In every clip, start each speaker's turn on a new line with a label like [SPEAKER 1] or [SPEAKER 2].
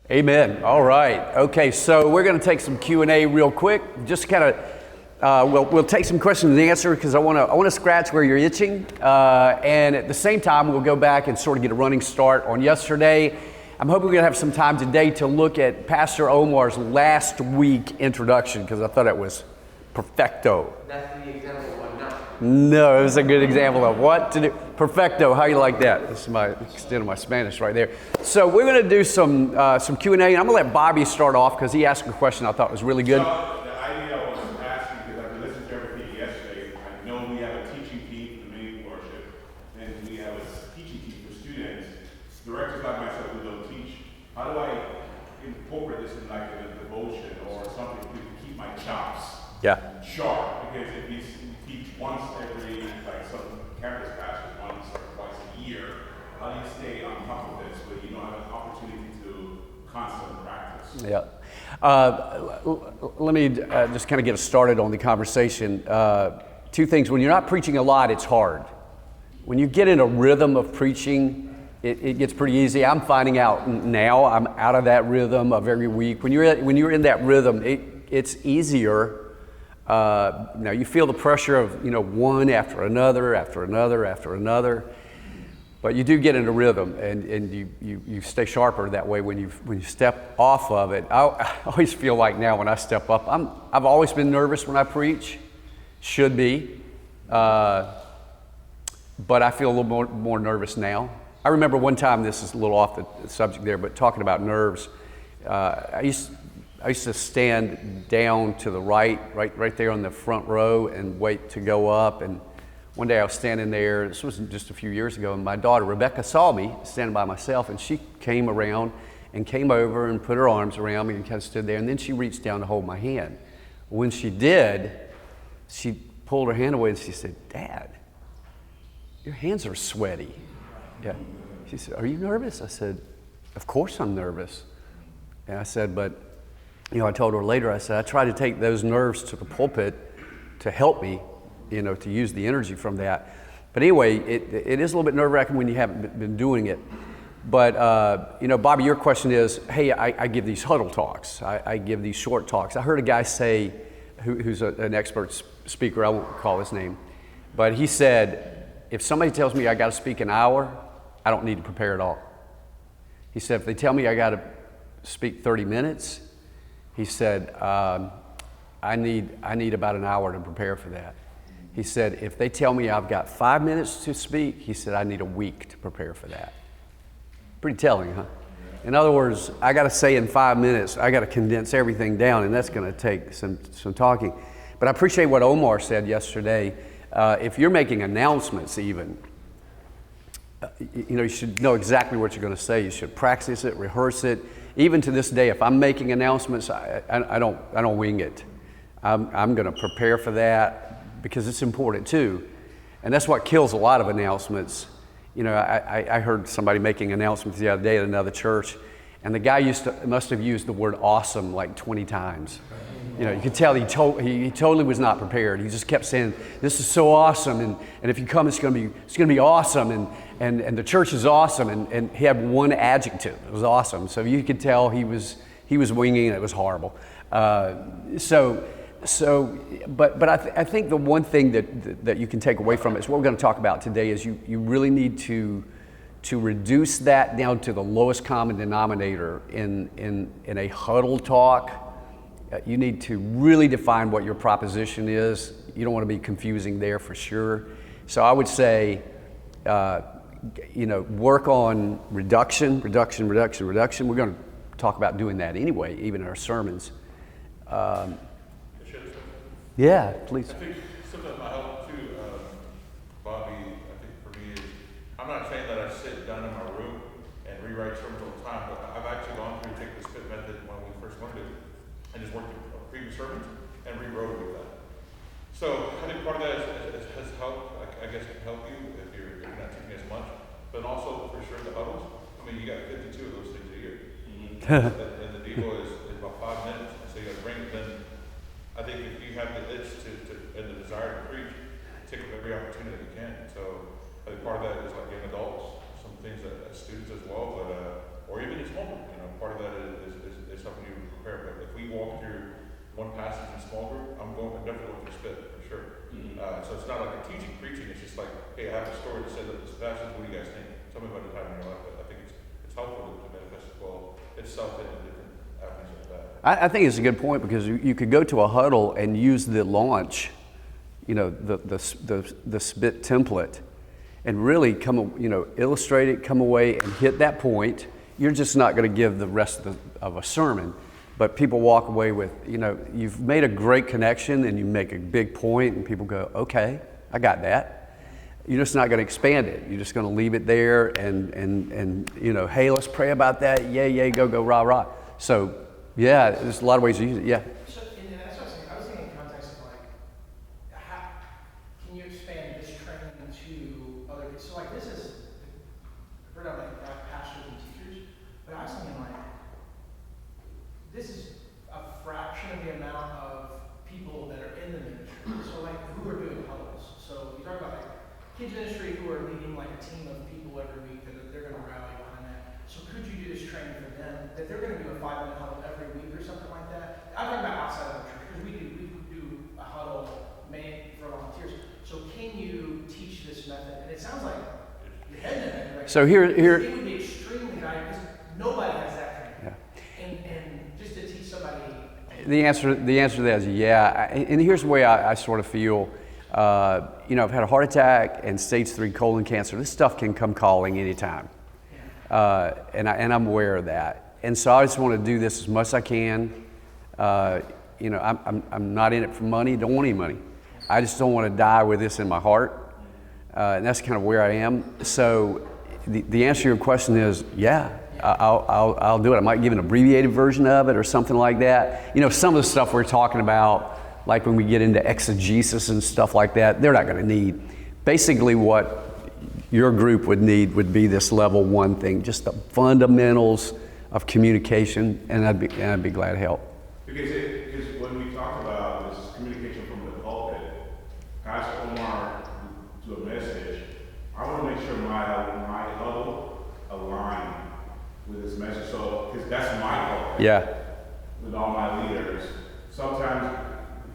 [SPEAKER 1] Amen. All right. Okay, so we're going to take some Q&A real quick. Just kind of, we'll take some questions and answer because I want to scratch where you're itching, and at the same time we'll go back and sort of get a running start on yesterday. I'm hoping we're going to have some time today to look at Pastor Omar's last week introduction because I thought it was perfecto.
[SPEAKER 2] That's the example of what not.
[SPEAKER 1] No, it was a good example of what to do. Perfecto, how you like that? This is my extent of my Spanish right there. So we're going to do some Q&A, and I'm going to let Bobby start off because he asked a question I thought was really good.
[SPEAKER 3] So the idea I was asking, because I've listened to everything yesterday, I know we have a teaching team for the main worship, and we have a teaching team for students. Directors like myself who don't teach, how do I incorporate this in like a devotion or something to keep my chops sharp? Because if you teach once every, like some campus pastors, once or twice a year, how do you stay on top of this where you don't have an opportunity to constant practice?
[SPEAKER 1] Yeah. Let me just kind of get us started on the conversation. Two things. When you're not preaching a lot, it's hard. When you get in a rhythm of preaching, it gets pretty easy. I'm finding out now I'm out of that rhythm of every week. When you're in that rhythm, it's easier. Now you feel the pressure of one after another, but you do get in a rhythm, and you stay sharper that way when you step off of it. I always feel like now when I step up, I've always been nervous when I preach, should be, but I feel a little more nervous now. I remember one time, this is a little off the subject there, but talking about nerves, I used to stand down to the right there on the front row and wait to go up. And one day I was standing there, this was just a few years ago, and my daughter Rebecca saw me standing by myself, and she came around and came over and put her arms around me and kind of stood there, and then she reached down to hold my hand. When she did, she pulled her hand away and she said, "Dad, your hands are sweaty." Yeah. She said, "Are you nervous?" I said, "Of course I'm nervous." And I said, but I told her later, I said, I try to take those nerves to the pulpit to help me, to use the energy from that. But anyway, it is a little bit nerve-wracking when you haven't been doing it. But, Bobby, your question is, hey, I give these huddle talks. I give these short talks. I heard a guy say, who's an expert speaker, I won't call his name, but he said, if somebody tells me I got to speak an hour, I don't need to prepare at all. He said, if they tell me I got to speak 30 minutes, he said, I need about an hour to prepare for that. He said, if they tell me I've got 5 minutes to speak, he said, I need a week to prepare for that. Pretty telling, huh? In other words, I got to say in 5 minutes, I got to condense everything down, and that's going to take some talking. But I appreciate what Omar said yesterday. If you're making announcements even, you should know exactly what you're going to say. You should practice it, rehearse it. Even to this day, if I'm making announcements, I don't wing it. I'm going to prepare for that because it's important too. And that's what kills a lot of announcements. I heard somebody making announcements the other day at another church, and the guy must have used the word awesome like 20 times. You could tell he totally was not prepared. He just kept saying, "This is so awesome, and if you come, it's going to be awesome, and the church is awesome." And he had one adjective. It was awesome. So you could tell he was winging, and it was horrible. But I think the one thing that you can take away from it is what we're going to talk about today is you really need to reduce that down to the lowest common denominator in a huddle talk. You need to really define what your proposition is. You don't want to be confusing there for sure. So I would say, work on reduction. We're going to talk about doing that anyway, even in our sermons. Yeah, please.
[SPEAKER 3] I think something that might help too, Bobby, I think for me is, I'm not saying that I sit down in my room and rewrite sermons all the time, but I've actually gone through take the spit method when we first learned it, and just worked with previous sermons and rewrote it with that. So I think part of that has helped, I guess can help you if you're not teaching as much, but also for sure the huddles. I mean, you got 52 of those things a year. And the deal is about 5 minutes, so you got to bring it in. I think if you have the itch and the desire to preach, take up every opportunity that you can. So I think part of that is like young adults, some things that as students as well, but or even as home. Part of that is one passage in small group, I'm definitely going to spit for sure. So it's not like a teaching, preaching. It's just like, hey, I have a story to say that this passage. What do you guys think? Tell me about the time in your life. But I think it's helpful to manifest as well itself in different avenues like that.
[SPEAKER 1] I think it's a good point because you could go to a huddle and use the launch, the spit template, and really illustrate it, come away and hit that point. You're just not going to give the rest of a sermon, but people walk away with, you've made a great connection and you make a big point and people go, okay, I got that. You're just not going to expand it. You're just going to leave it there and hey, let's pray about that. Yay, go, rah, rah. So, yeah, there's a lot of ways to use it. Yeah.
[SPEAKER 4] So, and that's what I was thinking. I was thinking in context of how can you expand this training to other kids? So, this is, I've heard of pastors and teachers, but I was thinking this is a fraction of the amount of people that are in the ministry. So, who are doing huddles? So, you talk about kids ministry who are leading a team of people every week that they're going to rally behind that. So, could you do this training for them that they're going to do a 5-minute huddle every week or something like that? I'm talking about outside of the church because we do a huddle made for volunteers. So, can you teach this method? And it sounds like you're heading in that direction.
[SPEAKER 1] So here,
[SPEAKER 4] it would be extremely valuable because nobody has that training.
[SPEAKER 1] Yeah.
[SPEAKER 4] And just to teach somebody.
[SPEAKER 1] The answer to that is yeah. And here's the way I sort of feel. I've had a heart attack and stage 3 colon cancer. This stuff can come calling anytime. And I'm aware of that. And so I just want to do this as much as I can. I'm not in it for money, don't want any money. I just don't want to die with this in my heart. And that's kind of where I am. So the answer to your question is, yeah, I'll do it. I might give an abbreviated version of it or something like that. Some of the stuff we're talking about, like when we get into exegesis and stuff like that, they're not going to need. Basically what your group would need would be this level 1 thing, just the fundamentals of communication, and I'd be glad to help.
[SPEAKER 5] Because when we talk about this communication from the pulpit, Pastor Omar to a message, I want to make sure my huddle align with this message. So, because that's my pulpit.
[SPEAKER 1] Yeah.
[SPEAKER 5] With all my leaders. Sometimes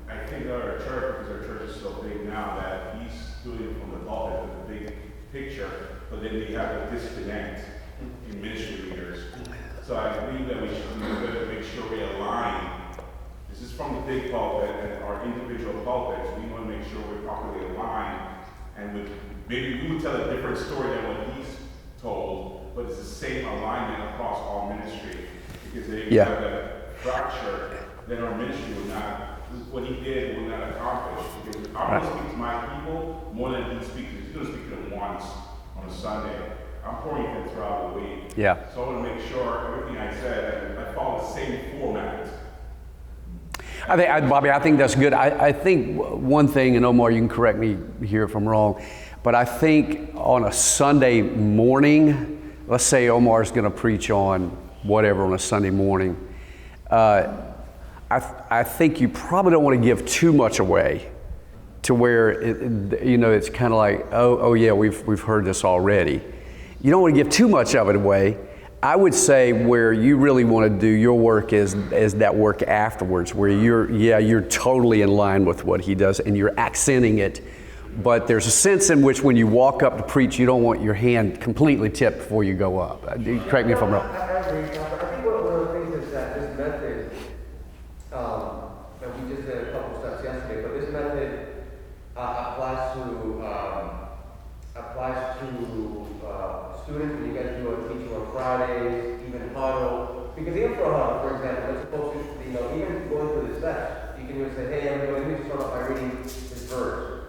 [SPEAKER 5] I think our church, because our church is so big now, that he's doing it from the pulpit with the big picture, but then we have a disconnect in ministry leaders. So I believe that we should make sure we align. This is from the big pulpit and our individual pulpits. We want to make sure we're properly aligned, and maybe we would tell a different story than what he's told, but it's the same alignment across all ministry. Because if we have that fracture, then our ministry would not. What he did will not accomplish, because I'm going to speak to my people more than he speaks. He's going to speak to them once on a Sunday. I'm pouring it throughout the week.
[SPEAKER 1] Yeah.
[SPEAKER 5] So I want to make sure everything I said, I follow the same format.
[SPEAKER 1] Bobby, I think that's good. I think one thing, and Omar, you can correct me here if I'm wrong, but I think on a Sunday morning, let's say Omar's going to preach on whatever on a Sunday morning, I think you probably don't want to give too much away to where it's kind of like, oh yeah, we've heard this already. You don't want to give too much of it away. I would say where you really want to do your work is that work afterwards, where you're totally in line with what he does and you're accenting it. But there's a sense in which when you walk up to preach, you don't want your hand completely tipped before you go up. Correct me if I'm wrong.
[SPEAKER 2] I agree. I think one of the things is that this method, and we just did a couple steps yesterday, but this method applies to students when you guys do a teaching on Fridays, even huddle. Because even for a huddle, for example, it's supposed to, even going through the steps, you can even say, hey, everybody, let me start off by reading this verse.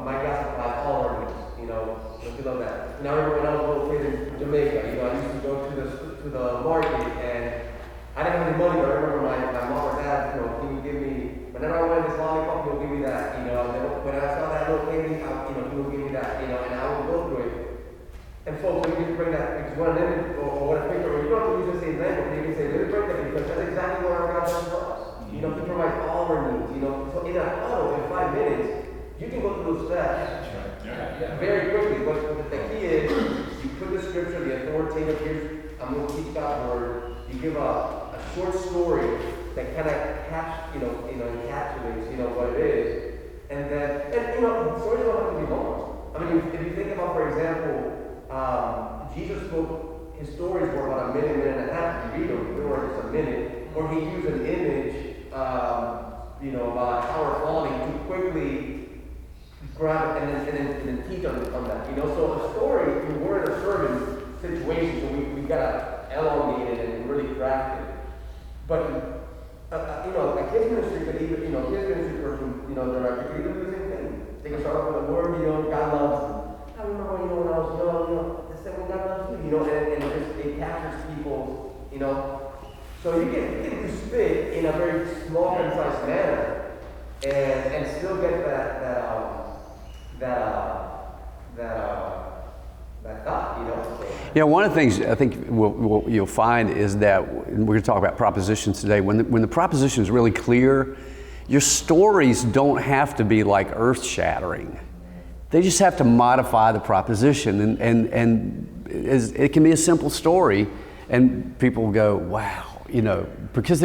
[SPEAKER 2] My God supplies all our needs. Don't you love that? Now, I remember when I was a little kid in Jamaica, I used to go to the market, and I didn't have any money, but I remember my mom or dad, he would give me, whenever I wanted this lollipop, he would give me that. When I saw that little candy, he would give me that. And I would go through it. And folks, we can bring that, because when an image or what a picture, or you don't have to use the same language, you can say, let me bring that, because that's exactly what our God does for us. He provides all our needs. So in a huddle, in 5 minutes, you can go through those steps very quickly. But the key is, you put the scripture, the authoritative, I'm going to teach God's word. You give a short story that kind of encapsulates, what it is. And then, stories don't have to be long. I mean, if you think about, for example, Jesus spoke, his stories were about a minute and a half. If you read them, they were just a minute. Or he used an image, about Tower falling to quickly grab and then teach on that. So a story, we're in a sermon situation, so we got to elongate it and really craft it. But a kids ministry could even, kids ministry person, director could even do the same thing. They can start off with a word, God loves you. I remember when I was young, they said when God loves you, and it captures people, So you can do spit in a very small, concise manner, and still get that thought,
[SPEAKER 1] Yeah, one of the things I think you'll find is that we're going to talk about propositions today. When the proposition is really clear, your stories don't have to be like earth-shattering. They just have to modify the proposition, and it can be a simple story, and people will go, "Wow," because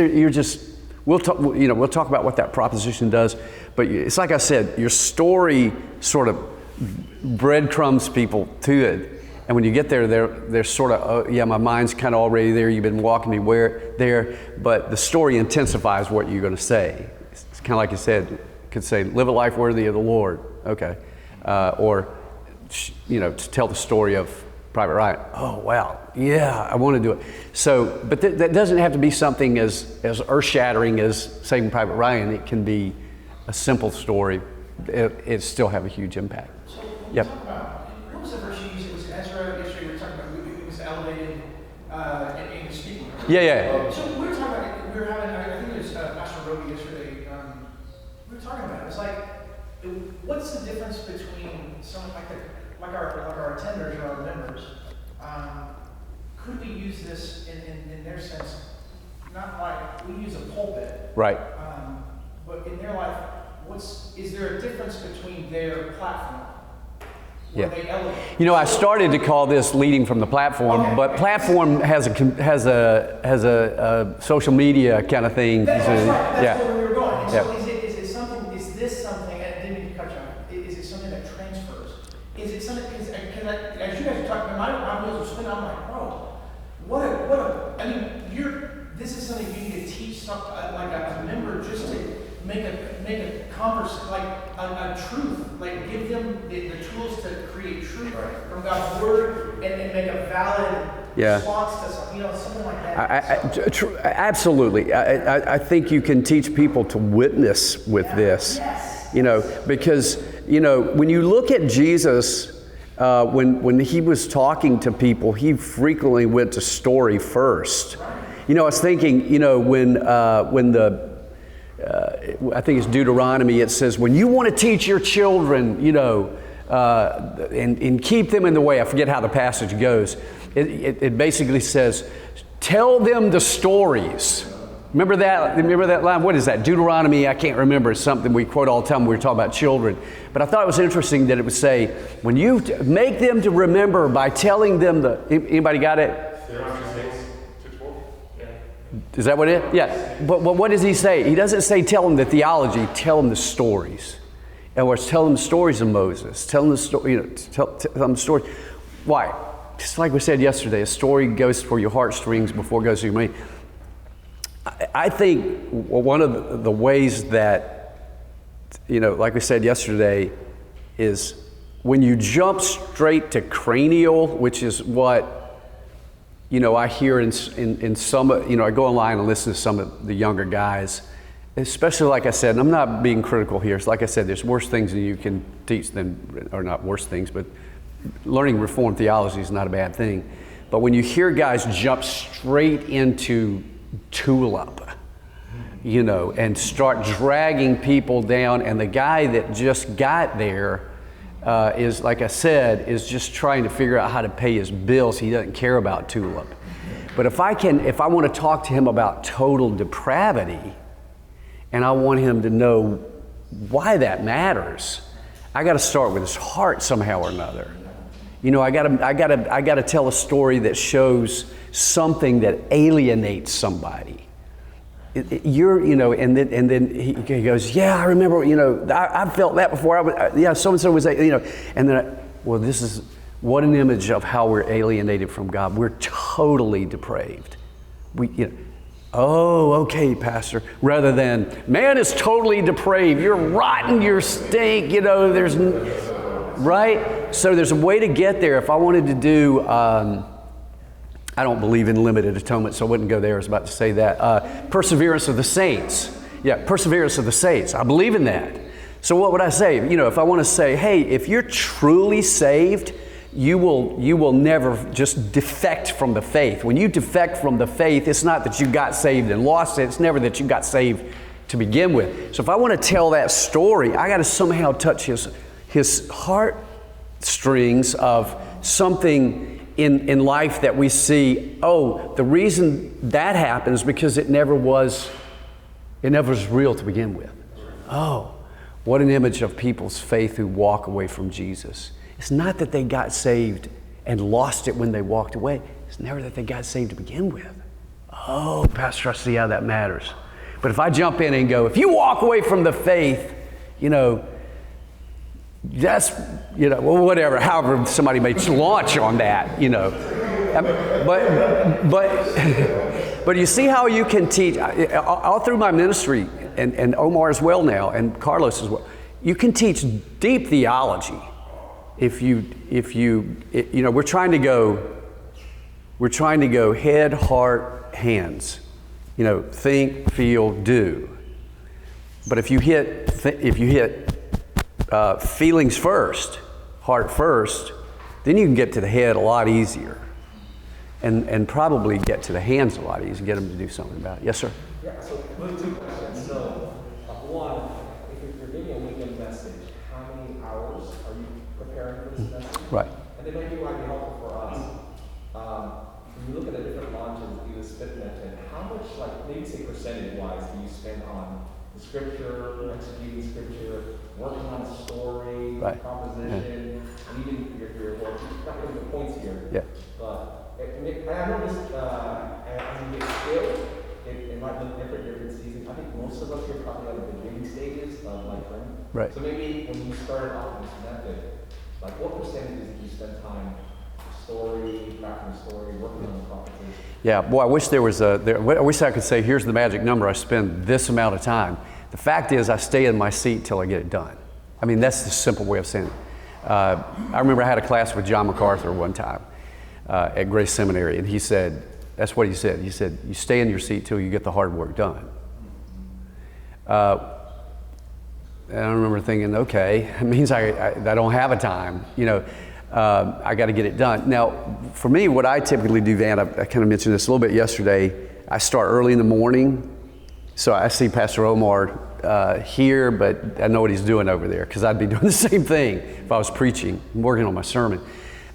[SPEAKER 1] we'll talk about what that proposition does. But it's like I said, your story sort of breadcrumbs people to it. And when you get there, they're sort of, my mind's kind of already there. You've been walking me there, but the story intensifies what you're going to say. It's kind of like you said, you could say, live a life worthy of the Lord. Okay. Or, to tell the story of Private Ryan. Oh, wow. Yeah, I want to do it. So, but that doesn't have to be something as earth-shattering as Saving Private Ryan. It can be a simple story. It still have a huge impact.
[SPEAKER 4] So,
[SPEAKER 1] yep.
[SPEAKER 4] Talk about, what was the verse you used? It was Ezra. Yesterday we were talking about it was elevated in English speaking.
[SPEAKER 1] Yeah.
[SPEAKER 4] So we were talking about, we were having, I think it was Pastor Roby yesterday. We were talking about it. It's like, what's the difference between someone like our attenders or our members? Could we use this in their sense? Not like we use a pulpit,
[SPEAKER 1] right?
[SPEAKER 4] But in their life, is there a difference between their platform?
[SPEAKER 1] Yeah.
[SPEAKER 4] They elevate?
[SPEAKER 1] I started to call this leading from the platform,
[SPEAKER 4] okay.
[SPEAKER 1] but platform has a social media kind of thing.
[SPEAKER 4] That's right. That's where we were going. And
[SPEAKER 1] yeah.
[SPEAKER 4] so is this something, and I didn't mean to cut you off, is it something that transfers? Is it something, because as you guys are talking, my wheels are spinning, I'm like, bro, this is something you need to teach like a member just to make a conversation, like a truth, like give them the tools to create truth from God's word and make a valid response to something like that.
[SPEAKER 1] Absolutely. I think you can teach people to witness with this, because, when you look at Jesus, when he was talking to people, he frequently went to story first. I was thinking, when I think it's Deuteronomy, it says, when you want to teach your children, and keep them in the way, I forget how the passage goes. It basically says, tell them the stories. Remember that line? What is that? Deuteronomy, I can't remember. It's something we quote all the time when we're talking about children. But I thought it was interesting that it would say, when you make them to remember by telling them anybody got it? Is that what it is? Yeah. But what does he say? He doesn't say tell them the theology, tell them the stories. In other words, tell them the stories of Moses. Tell them the story, tell them the story. Why? Just like we said yesterday, a story goes for your heartstrings before it goes to your mind. I think one of the ways that, like we said yesterday, is when you jump straight to cranial, which is what, I hear in some, I go online and listen to some of the younger guys, especially like I said, and I'm not being critical here. So like I said, there's worse things that you can teach than, or not worse things, but learning Reformed theology is not a bad thing. But when you hear guys jump straight into tulip, and start dragging people down, and the guy that just got there is, like I said, is just trying to figure out how to pay his bills. He doesn't care about tulip. But if I want to talk to him about total depravity, and I want him to know why that matters, I got to start with his heart somehow or another. I got to tell a story that shows something that alienates somebody. you're, and then he goes, yeah, I remember, I felt that before. So-and-so was, and then, this is, what an image of how we're alienated from God. We're totally depraved. Oh, okay, Pastor. Rather than, man is totally depraved. You're rotten, you stink, right? So there's a way to get there. If I wanted to do, I don't believe in limited atonement, so I wouldn't go there. I was about to say that. Perseverance of the saints. Yeah, perseverance of the saints. I believe in that. So what would I say? If I want to say, hey, if you're truly saved, you will never just defect from the faith. When you defect from the faith, it's not that you got saved and lost it. It's never that you got saved to begin with. So if I want to tell that story, I got to somehow touch his heart strings of something in life that we see. Oh, the reason that happens because it never was real to begin with. Oh, what an image of people's faith who walk away from Jesus. It's not that they got saved and lost it when they walked away. It's never that they got saved to begin with. Oh, Pastor, I see how that matters. But if I jump in and go, if you walk away from the faith, that's, whatever, however somebody may launch on that, But you see how you can teach, all through my ministry, and Omar as well now, and Carlos as well, you can teach deep theology. If you, we're trying to go head, heart, hands. Think, feel, do. But if you hit feelings first, heart first, then you can get to the head a lot easier, and probably get to the hands a lot easier. Get them to do something about it. Yes, sir.
[SPEAKER 6] Yeah. So two questions. So one, if you're giving a weekend message, how many hours are you preparing for this message?
[SPEAKER 1] Right.
[SPEAKER 6] And then maybe it might be helpful for us. When you look at the different launches, do the spit method, how much, maybe say percentage-wise, do you spend on the scripture, executing scripture, working on story,
[SPEAKER 1] right.
[SPEAKER 6] composition, and even your not really the points here.
[SPEAKER 1] Yeah.
[SPEAKER 6] But I know this, as you get skilled, it might look different seasons. I think most of us are probably at the beginning stages of learning.
[SPEAKER 1] Right.
[SPEAKER 6] So maybe when you started off with this method, what percentage did you spend time story, crafting the story, working on the composition?
[SPEAKER 1] Yeah, boy, I wish I wish I could say, here's the magic number, I spend this amount of time. The fact is, I stay in my seat till I get it done. I mean, that's the simple way of saying it. I remember I had a class with John MacArthur one time at Grace Seminary, and he said, that's what he said. He said, you stay in your seat till you get the hard work done. And I remember thinking, okay, it means I don't have a time, I got to get it done. Now, for me, what I typically do, Van, I kind of mentioned this a little bit yesterday, I start early in the morning. So I see Pastor Omar here, but I know what he's doing over there, because I'd be doing the same thing if I was preaching, working on my sermon.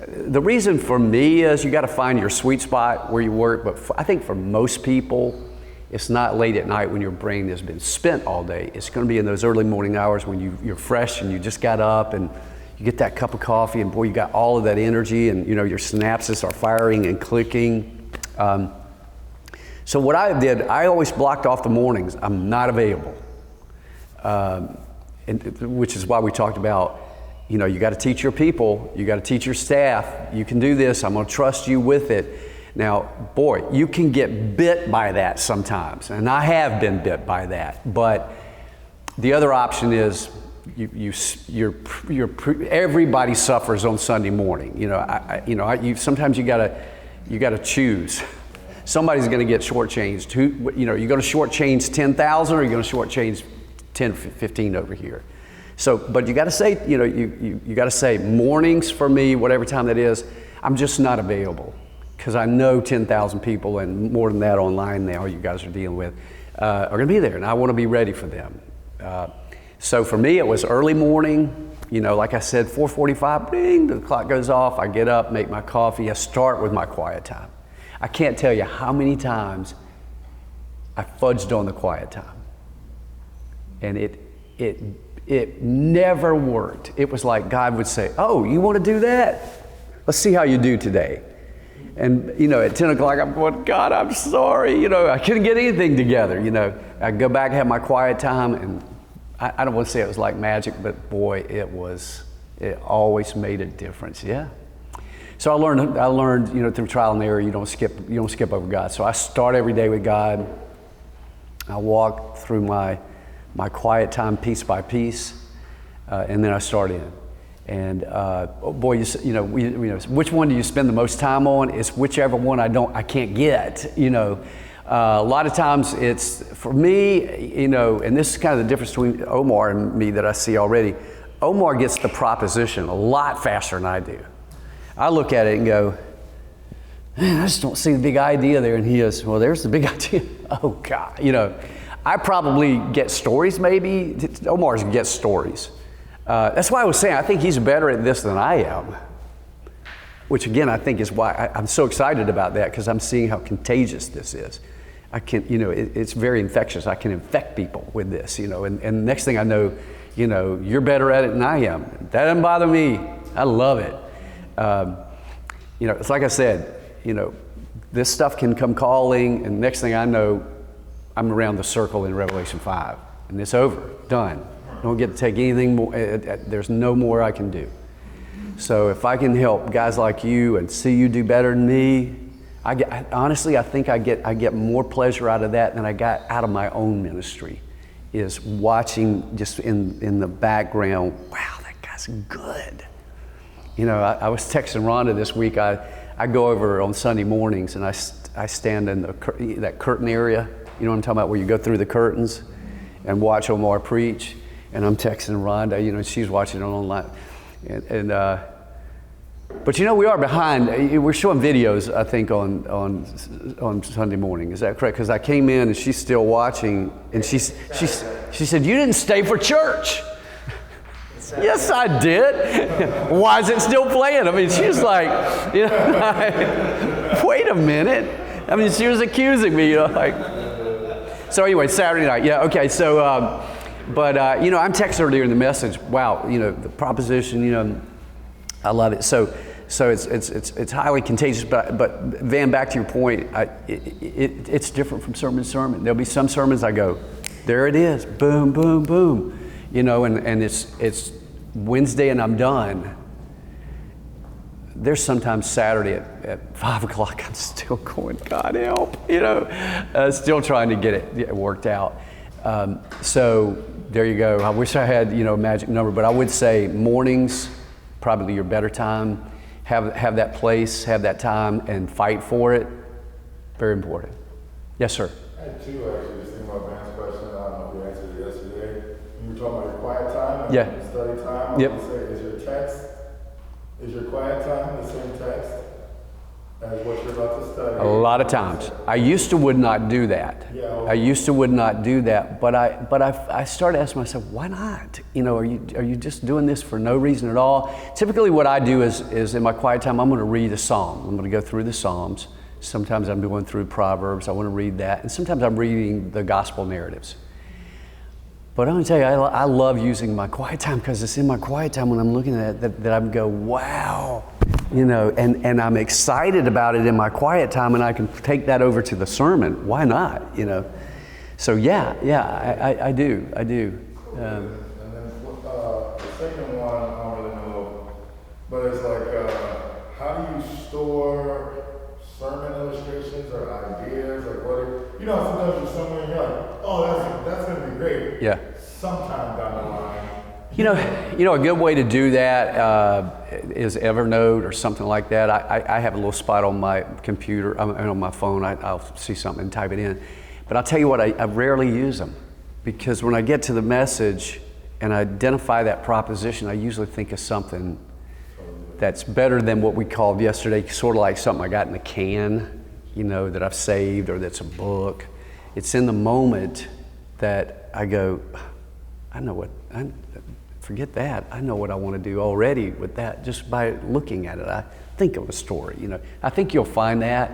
[SPEAKER 1] The reason for me is you got to find your sweet spot where you work, but I think for most people, it's not late at night when your brain has been spent all day. It's going to be in those early morning hours when you're fresh and you just got up and you get that cup of coffee and boy, you got all of that energy and your synapses are firing and clicking. So what I did, I always blocked off the mornings. I'm not available, which is why we talked about, you got to teach your people, you got to teach your staff, you can do this, I'm going to trust you with it. Now, boy, you can get bit by that sometimes, and I have been bit by that. But the other option is everybody suffers on Sunday morning. Sometimes you gotta choose. Somebody's going to get shortchanged. You're going to shortchange 10,000, or you're going to shortchange 10, 15 over here. So, but you got to say, you got to say mornings for me, whatever time that is. I'm just not available. Because I know 10,000 people and more than that online now you guys are dealing with are going to be there, and I want to be ready for them. So for me, it was early morning, like I said, 4:45, bing, the clock goes off, I get up, make my coffee, I start with my quiet time. I can't tell you how many times I fudged on the quiet time. And it never worked. It was like God would say, oh, you want to do that? Let's see how you do today. And, you know, at 10 o'clock, I'm going, God, I'm sorry. You know, I couldn't get anything together, you know. I go back, have my quiet time, and I don't want to say it was like magic, but boy, it always made a difference, yeah. So I learned, you know, through trial and error, you don't skip over God. So I start every day with God. I walk through my quiet time piece by piece, and then I start in. And boy, you know, which one do you spend the most time on? It's whichever one I can't get. You know, a lot of times it's for me. You know, and this is kind of the difference between Omar and me that I see already. Omar gets the proposition a lot faster than I do. I look at it and go, man, I just don't see the big idea there. And he is, well, there's the big idea. Oh God, you know, I probably get stories. Maybe Omar's gets stories. That's why I was saying I think he's better at this than I am, which again I think is why I'm so excited about that, because I'm seeing how contagious this is. I can, you know, it's very infectious. I can infect people with this, you know, and next thing I know, you know, you're better at it than I am. That doesn't bother me. I love it. You know, it's like I said, you know, this stuff can come calling, and next thing I know, I'm around the circle in Revelation 5, and it's over, done. Don't get to take anything more. There's no more I can do. So if I can help guys like you and see you do better than me, honestly, I think I get more pleasure out of that than I got out of my own ministry, is watching just in the background, wow, that guy's good. You know, I was texting Rhonda this week. I go over on Sunday mornings and I stand in that curtain area. You know what I'm talking about, where you go through the curtains and watch Omar preach. And I'm texting Rhonda, you know, she's watching it online. But you know, we are behind. We're showing videos, I think, on Sunday morning. Is that correct? Because I came in and she's still watching, and she said, "You didn't stay for church." Yes, I did. Why is it still playing? I mean, she's like, you know, wait a minute. I mean, she was accusing me, you know, like. So anyway, Saturday night. Yeah, okay. So, you know, I'm texting her during the message. Wow, you know, the proposition. You know, I love it. So it's highly contagious. But Van, back to your point, it's different from sermon to sermon. There'll be some sermons I go, there it is, boom, boom, boom. You know, and it's Wednesday and I'm done. There's sometimes Saturday at 5 o'clock, I'm still going, God help, you know, still trying to get it worked out. So there you go. I wish I had, you know, a magic number, but I would say mornings, probably your better time. Have that place, have that time, and fight for it. Very important. Yes, sir.
[SPEAKER 7] I had two actually. Just thinking about Van's question. I don't know if you answered it yesterday. You were talking about your quiet time and
[SPEAKER 1] Yeah.
[SPEAKER 7] study time.
[SPEAKER 1] Yep.
[SPEAKER 7] I would say, is your quiet time the same text as what you're about to study?
[SPEAKER 1] A lot of times. I used to would not do that.
[SPEAKER 7] Yeah, okay.
[SPEAKER 1] I used to would not do that, but I started asking myself, why not? You know, are you just doing this for no reason at all? Typically what I do is in my quiet time, I'm going to read a psalm. I'm going to go through the Psalms. Sometimes I'm going through Proverbs. I want to read that. And sometimes I'm reading the gospel narratives. But I'm going to tell you, I love using my quiet time, because it's in my quiet time when I'm looking at it that I go, wow, you know, and I'm excited about it in my quiet time, and I can take that over to the sermon. Why not, you know? So yeah, I do.
[SPEAKER 7] And then the second one, I don't really know, but it's like, how do you store sermon illustrations or ideas, like what? You know, sometimes you're somewhere and you're like, oh, that's gonna be great.
[SPEAKER 1] Yeah.
[SPEAKER 7] Sometime down the line.
[SPEAKER 1] You know, a good way to do that is Evernote or something like that. I have a little spot on my computer, on my phone. I'll see something and type it in. But I'll tell you what, I rarely use them, because when I get to the message and I identify that proposition, I usually think of something that's better than what we called yesterday, sort of like something I got in a can, you know, that I've saved, or that's a book. It's in the moment that I go, forget that. I know what I want to do already with that, just by looking at it. I think of a story, you know. I think you'll find that.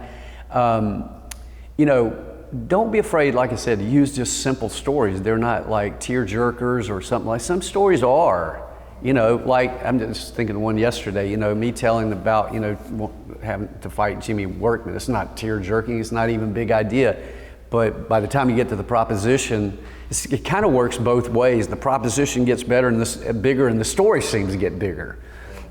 [SPEAKER 1] You know, don't be afraid, like I said, to use just simple stories. They're not like tear jerkers or something like. Some stories are, You know, like, I'm just thinking of one yesterday, you know, me telling about, you know, having to fight Jimmy Workman. It's not tear-jerking, it's not even a big idea. But by the time you get to the proposition, it kind of works both ways. The proposition gets better and bigger, and the story seems to get bigger.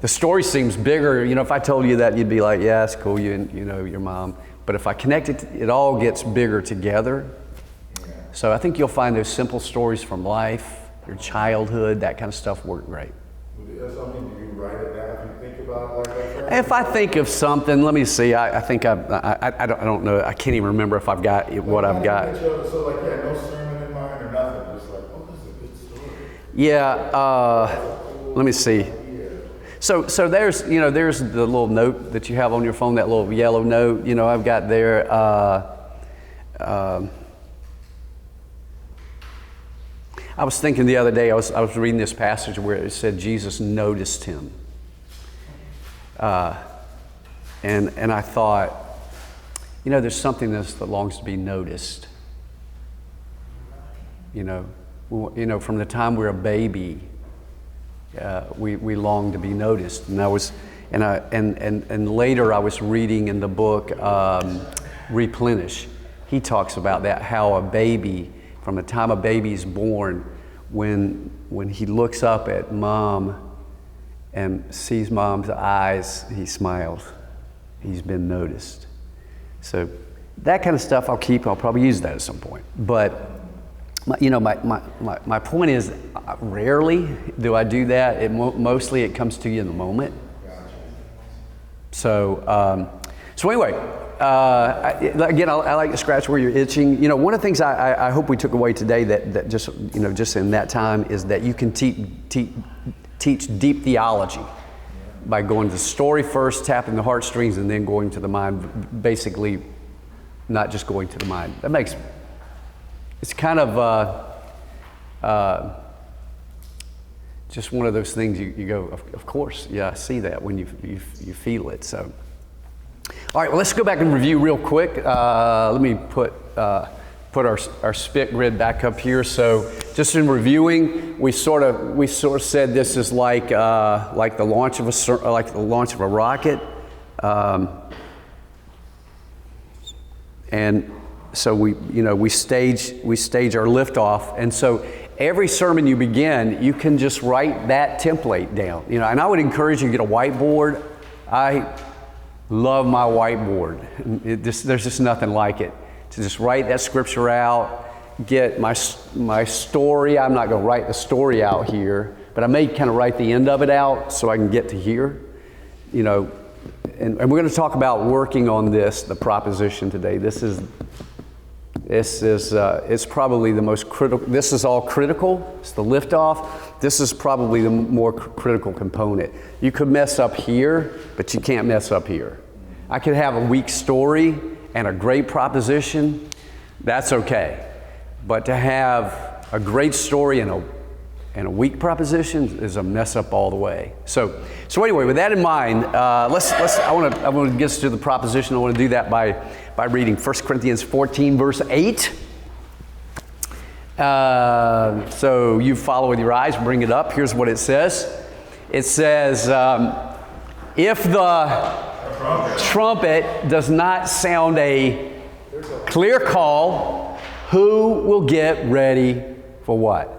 [SPEAKER 1] The story seems bigger. You know, if I told you that, you'd be like, yeah, it's cool, you know, your mom. But if I connect it, it all gets bigger together. So I think you'll find those simple stories from life, your childhood, that kind of stuff work great.
[SPEAKER 7] That's something, do you write it down if you think about it like that?
[SPEAKER 1] If I think of something, let me see. I think I don't know. I can't even remember if I've got what I've got.
[SPEAKER 7] So like, yeah, no sermon in mind or nothing. Just like, oh, this is a good story.
[SPEAKER 1] Yeah. Let me see. So there's, you know, there's the little note that you have on your phone, that little yellow note. You know, I've got there. I was thinking the other day, I was reading this passage where it said Jesus noticed him. And I thought, you know, there's something that longs to be noticed. You know, from the time we're a baby, we long to be noticed. And later I was reading in the book Replenish. He talks about that, how a baby, from the time a baby's born, when he looks up at mom and sees mom's eyes, he smiles. He's been noticed. So that kind of stuff I'll keep. I'll probably use that at some point. But my point is, rarely do I do that. Mostly it comes to you in the moment. So anyway. Again, I like to scratch where you're itching. You know, one of the things I hope we took away today that just, you know, just in that time is that you can teach deep theology by going to the story first, tapping the heartstrings, and then going to the mind, basically not just going to the mind. It's kind of just one of those things you go, of course, yeah, I see that when you feel it, so. All right, well, let's go back and review real quick. Let me put our spit grid back up here. So, just in reviewing, we sort of said this is like the launch of a rocket, and so we stage our liftoff, and so every sermon you begin, you can just write that template down. You know, and I would encourage you to get a whiteboard. I love my whiteboard. There's just nothing like it. To just write that scripture out, get my story. I'm not going to write the story out here, but I may kind of write the end of it out so I can get to here. You know, and we're going to talk about working on the proposition today. This is it's probably the most critical. This is all critical. It's the liftoff. This is probably the more critical component. You could mess up here, but you can't mess up here. I could have a weak story and a great proposition. That's okay. But to have a great story and a weak proposition is a mess up all the way. So anyway, with that in mind, I want to get us to the proposition. I want to do that by reading 1 Corinthians 14, verse 8. So you follow with your eyes, bring it up. Here's what it says. It says, if the trumpet does not sound a clear call, who will get ready for what?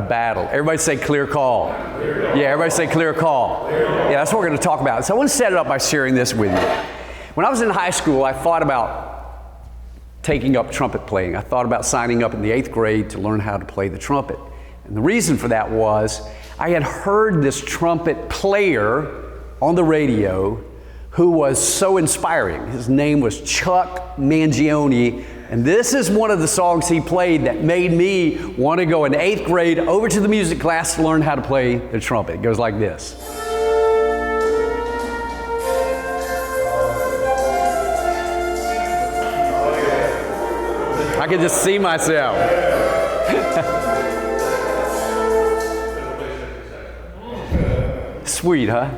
[SPEAKER 1] Battle. Everybody say clear call. Yeah, everybody say clear call. Yeah, that's what we're going to talk about. So I want to set it up by sharing this with you. When I was in high school, I thought about taking up trumpet playing. I thought about signing up in the 8th grade to learn how to play the trumpet. And the reason for that was I had heard this trumpet player on the radio who was so inspiring. His name was Chuck Mangione. And this is one of the songs he played that made me want to go in 8th grade over to the music class to learn how to play the trumpet. It goes like this. I can just see myself. Sweet, huh?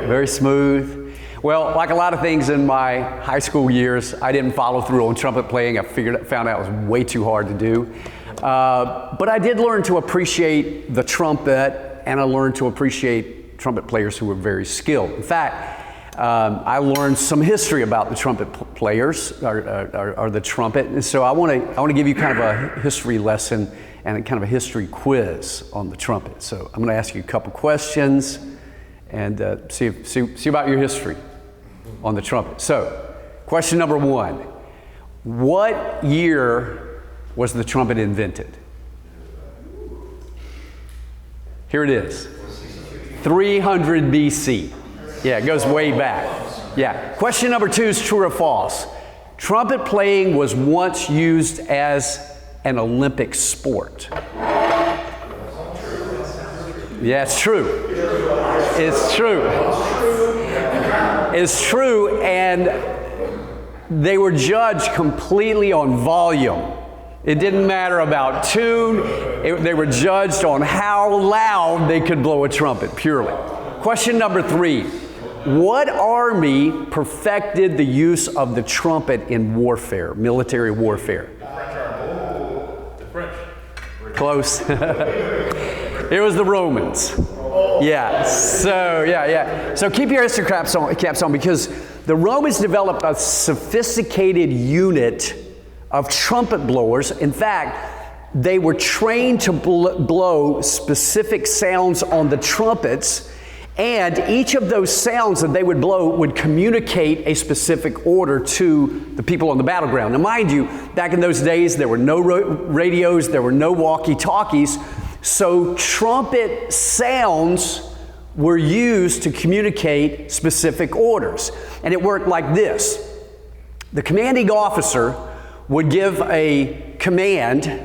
[SPEAKER 1] Very smooth. Well, like a lot of things in my high school years, I didn't follow through on trumpet playing. I found out it was way too hard to do. But I did learn to appreciate the trumpet and I learned to appreciate trumpet players who were very skilled. In fact, I learned some history about the trumpet players, or the trumpet, and so I want to give you kind of a history lesson and kind of a history quiz on the trumpet. So I'm going to ask you a couple questions and see about your history on the trumpet. So, question number 1: what year was the trumpet invented? Here it is, 300 BC. Yeah, it goes way back. Yeah. Question number 2 is true or false? Trumpet playing was once used as an Olympic sport. Yeah, it's true. It's true. It's true, and they were judged completely on volume. It didn't matter about tune. They were judged on how loud they could blow a trumpet, purely. Question number 3. What army perfected the use of the trumpet in warfare, military warfare?
[SPEAKER 3] The French.
[SPEAKER 1] Close. It was the Romans. Yeah. So keep your history caps on, because the Romans developed a sophisticated unit of trumpet blowers. In fact, they were trained to blow specific sounds on the trumpets, and each of those sounds that they would blow would communicate a specific order to the people on the battleground. Now, mind you, back in those days, there were no radios, there were no walkie-talkies, so trumpet sounds were used to communicate specific orders. And it worked like this. The commanding officer would give a command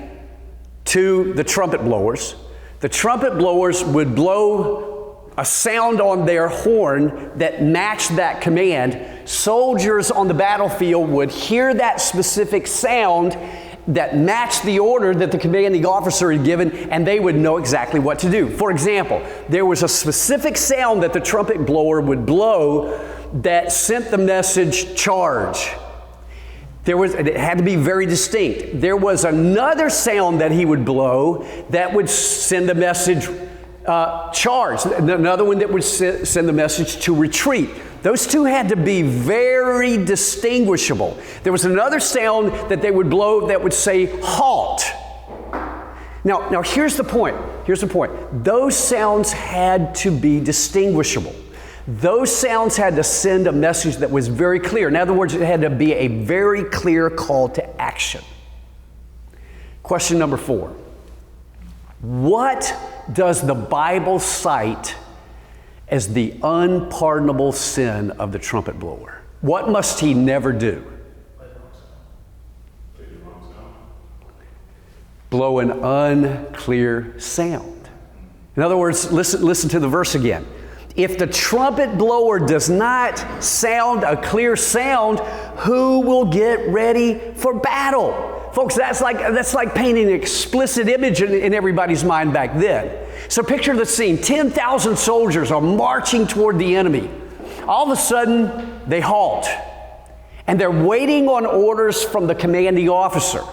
[SPEAKER 1] to the trumpet blowers. The trumpet blowers would blow a sound on their horn that matched that command. Soldiers on the battlefield would hear that specific sound that matched the order that the commanding officer had given, and they would know exactly what to do. For example, there was a specific sound that the trumpet blower would blow that sent the message, charge. It had to be very distinct. There was another sound that he would blow that would send the message, charge. Another one that would send the message to retreat. Those two had to be very distinguishable. There was another sound that they would blow that would say halt. Now here's the point. Those sounds had to be distinguishable. Those sounds had to send a message that was very clear. In other words, it had to be a very clear call to action. Question number 4. What does the Bible cite as the unpardonable sin of the trumpet blower? What must he never do? Blow an unclear sound. In other words, listen to the verse again. If the trumpet blower does not sound a clear sound, who will get ready for battle? Folks, that's like painting an explicit image in everybody's mind back then. So picture the scene. 10,000 soldiers are marching toward the enemy. All of a sudden, they halt. And they're waiting on orders from the commanding officer.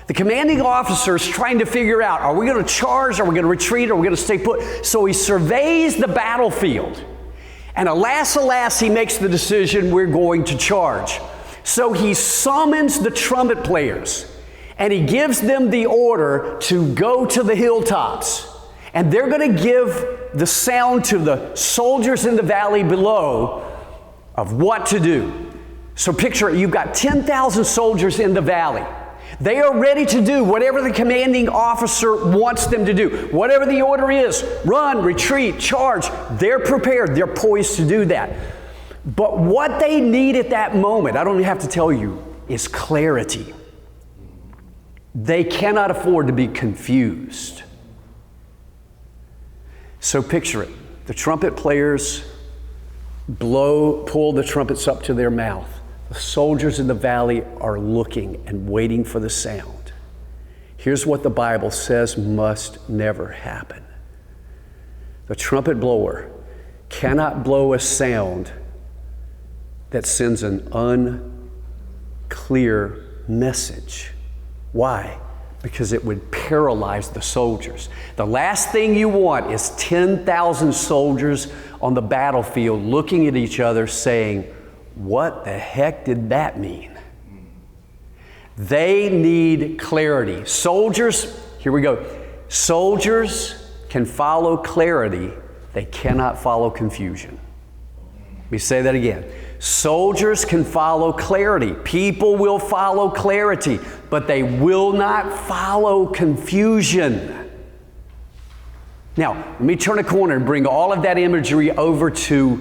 [SPEAKER 1] The commanding officer is trying to figure out, are we going to charge, are we going to retreat, are we going to stay put? So he surveys the battlefield. And alas, he makes the decision, we're going to charge. So he summons the trumpet players, and he gives them the order to go to the hilltops. And they're going to give the sound to the soldiers in the valley below of what to do. So picture it, you've got 10,000 soldiers in the valley. They are ready to do whatever the commanding officer wants them to do. Whatever the order is, run, retreat, charge, they're prepared, they're poised to do that. But what they need at that moment, I don't even have to tell you, is clarity. They cannot afford to be confused. So picture it. The trumpet players pull the trumpets up to their mouth. The soldiers in the valley are looking and waiting for the sound. Here's what the Bible says must never happen. The trumpet blower cannot blow a sound that sends an unclear message. Why? because it would paralyze the soldiers. The last thing you want is 10,000 soldiers on the battlefield looking at each other saying, what the heck did that mean? They need clarity. Soldiers, here we go. Soldiers can follow clarity. They cannot follow confusion. Let me say that again. Soldiers can follow clarity. People will follow clarity, but they will not follow confusion. Now, let me turn a corner and bring all of that imagery over to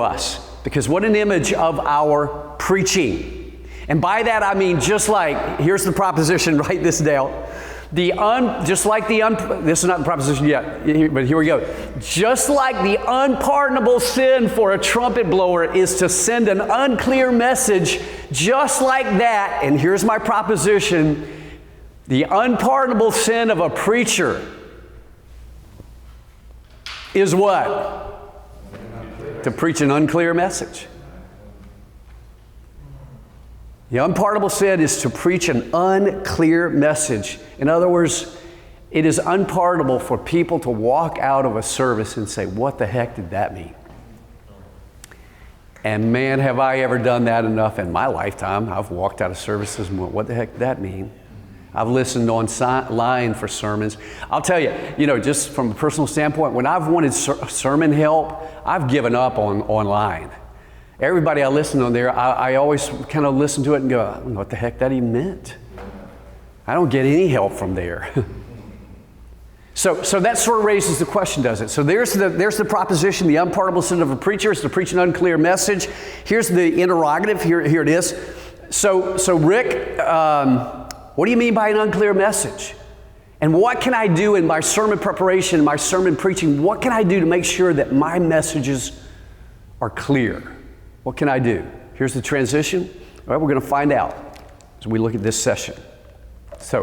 [SPEAKER 1] us. Because what an image of our preaching. And by that I mean just like, here's the proposition, write this down. This is not the proposition yet, but here we go. Just like the unpardonable sin for a trumpet blower is to send an unclear message, just like that, and here's my proposition, the unpardonable sin of a preacher is what? To preach an unclear message. The unpardonable sin is to preach an unclear message. In other words, it is unpardonable for people to walk out of a service and say, what the heck did that mean? And man, have I ever done that enough in my lifetime. I've walked out of services and went, what the heck did that mean? I've listened online for sermons. I'll tell you, just from a personal standpoint, when I've wanted sermon help, I've given up online. Everybody I listen on there, I always kind of listen to it and go, I don't know what the heck that even meant. I don't get any help from there. So that sort of raises the question, does it? So there's the proposition, the unpardonable sin of a preacher is to preach an unclear message. Here's the interrogative, here it is. So Rick, what do you mean by an unclear message? And what can I do in my sermon preparation, my sermon preaching, what can I do to make sure that my messages are clear? What can I do? Here's the transition. All right, we're going to find out as we look at this session. So,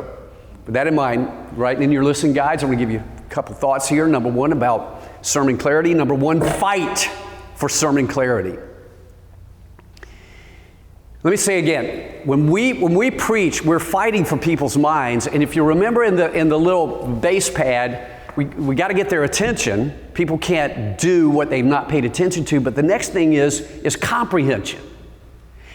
[SPEAKER 1] with that in mind, right in your listening guides, I'm going to give you a couple thoughts here. Number one, about sermon clarity. Number one, fight for sermon clarity. Let me say again, when we preach, we're fighting for people's minds. And if you remember in the little base pad, we got to get their attention. People can't do what they've not paid attention to. But the next thing is comprehension.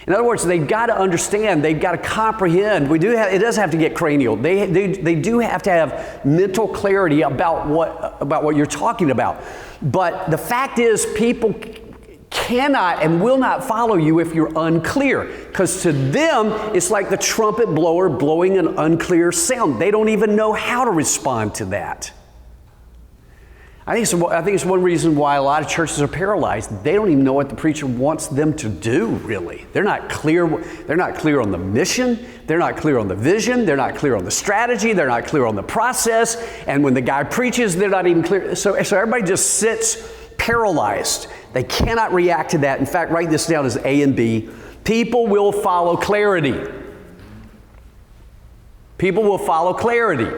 [SPEAKER 1] In other words, they've got to understand. They've got to comprehend. It doesn't have to get cranial. They do have to have mental clarity about what you're talking about. But the fact is, people cannot and will not follow you if you're unclear. Because to them, it's like the trumpet blower blowing an unclear sound. They don't even know how to respond to that. I think it's one reason why a lot of churches are paralyzed. They don't even know what the preacher wants them to do, really. They're not clear. They're not clear on the mission. They're not clear on the vision. They're not clear on the strategy. They're not clear on the process. And when the guy preaches, they're not even clear. So everybody just sits paralyzed. They cannot react to that. In fact, write this down as A and B. People will follow clarity. People will follow clarity.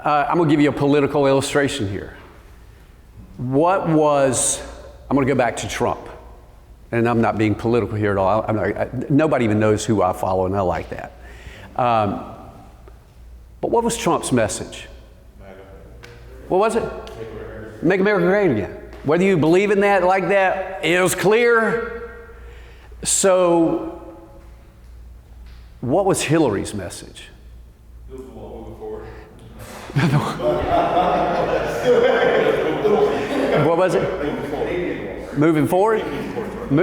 [SPEAKER 1] I'm going to give you a political illustration here. I'm going to go back to Trump. And I'm not being political here at all. Nobody even knows who I follow, and I like that. But what was Trump's message? What was it? Make America great again. Whether you believe in that like that, it was clear. So, what was Hillary's message? What was it? Moving forward?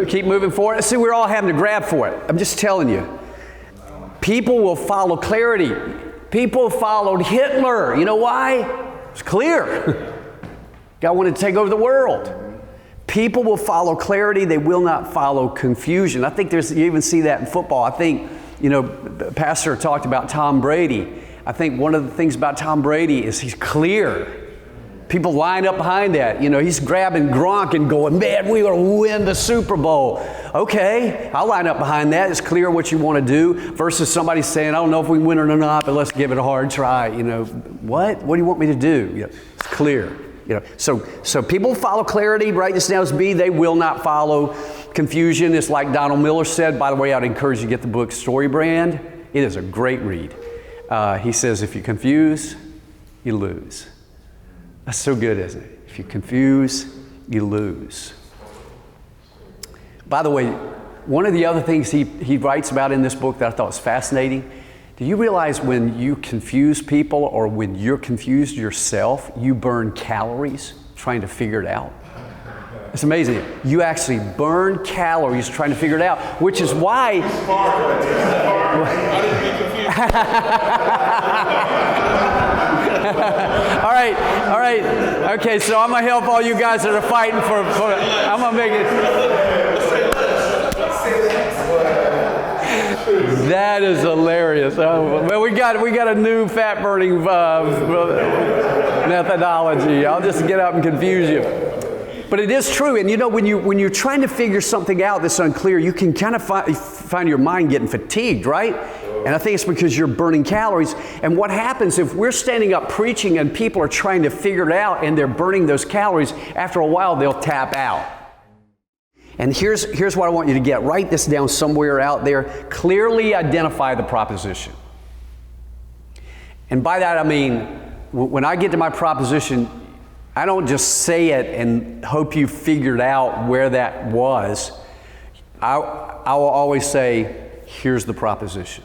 [SPEAKER 1] Keep moving forward. See, we're all having to grab for it. I'm just telling you. People will follow clarity. People followed Hitler. You know why? It's clear. God wanted to take over the world. People will follow clarity. They will not follow confusion. I think you even see that in football. I think, the pastor talked about Tom Brady. I think one of the things about Tom Brady is he's clear. People line up behind that. He's grabbing Gronk and going, man, we're going to win the Super Bowl. Okay, I'll line up behind that. It's clear what you want to do versus somebody saying, I don't know if we can win it or not, but let's give it a hard try. What? What do you want me to do? It's clear. You know, so people follow clarity, write this down as B. They will not follow confusion. It's like Donald Miller said. By the way, I'd encourage you to get the book Story Brand. It is a great read. He says, if you confuse, you lose. That's so good, isn't it? If you confuse, you lose. By the way, one of the other things he writes about in this book that I thought was fascinating, do you realize when you confuse people or when you're confused yourself, you burn calories trying to figure it out? It's amazing. You actually burn calories trying to figure it out, which is why... All right. Okay, so I'm going to help all you guys that are fighting for I'm going to make it... That is hilarious. Well, we got a new fat burning methodology. I'll just get up and confuse you. But it is true, and you know, when you're trying to figure something out that's unclear, you can kind of find your mind getting fatigued, right? And I think it's because you're burning calories. And what happens if we're standing up preaching and people are trying to figure it out and they're burning those calories, after a while they'll tap out. And here's what I want you to get. Write this down somewhere out there. Clearly identify the proposition. And by that I mean, when I get to my proposition, I don't just say it and hope you figured out where that was. I will always say, here's the proposition.